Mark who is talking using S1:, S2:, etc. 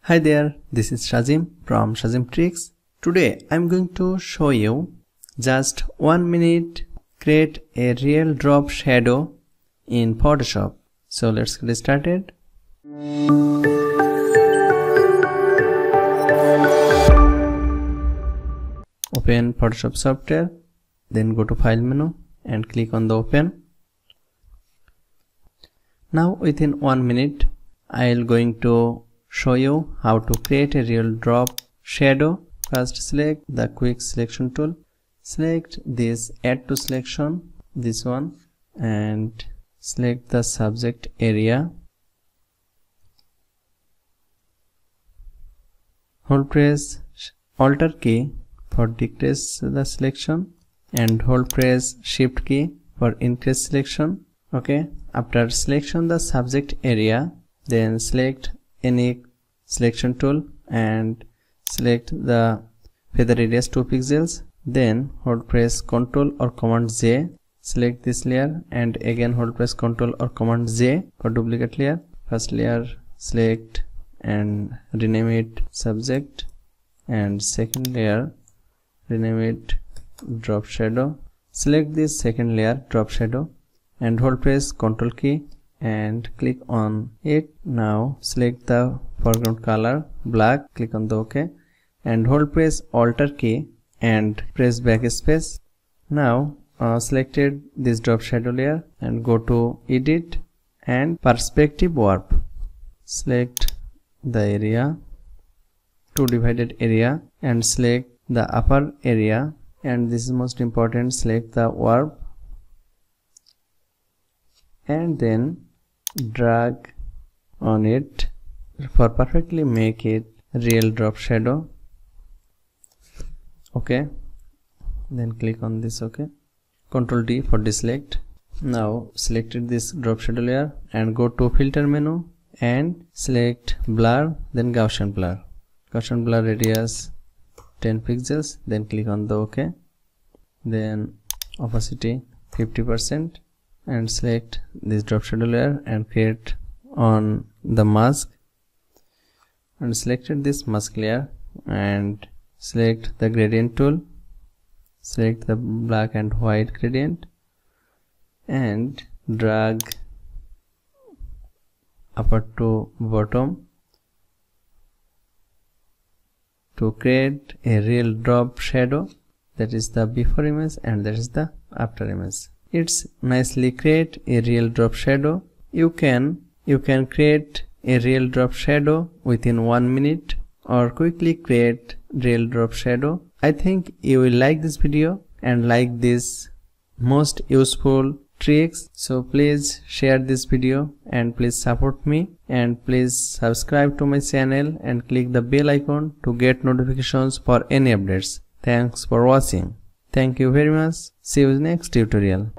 S1: Hi there, this is Shazim from Shazim Tricks. Today I'm going to show you just 1 minute create a real drop shadow in Photoshop. So let's get started. Open Photoshop software, then go to File menu and click on the Open. Now within 1 minute I'll going to show you how to create a real drop shadow. First select the quick selection tool, select this add to selection, this one, and select the subject area. Hold press Alt key for decrease the selection and hold press Shift key for increase selection. Okay, after selection the subject area, then select any selection tool and select the feather radius 2 pixels, then hold press Ctrl or Command J, select this layer and again hold press Ctrl or Command J for duplicate layer. First layer select and rename it subject, and second layer rename it drop shadow. Select this second layer drop shadow and hold press Ctrl key and click on it. Now select the foreground color black, click on the OK and hold press Alt key and press backspace. Now selected this drop shadow layer and go to edit and perspective warp. Select the area, 2 divided area, and select the upper area, and this is most important, select the warp and then drag on it for perfectly make it real drop shadow. Okay, then click on this. OK, Ctrl D for deselect. Now selected this drop shadow layer and go to filter menu and select blur, then Gaussian blur. Gaussian blur radius 10 pixels, then click on the OK, then opacity 50% and select this drop shadow layer and create on the mask, and selected this mask layer and select the gradient tool, select the black and white gradient and drag upper to bottom to create a real drop shadow. That is the before image and that is the after image. It's nicely create a real drop shadow. You can create a real drop shadow within 1 minute or quickly create real drop shadow. I think you will like this video and like this most useful tricks. So please share this video and please support me, and please subscribe to my channel and click the bell icon to get notifications for any updates. Thanks for watching. Thank you very much. See you in the next tutorial.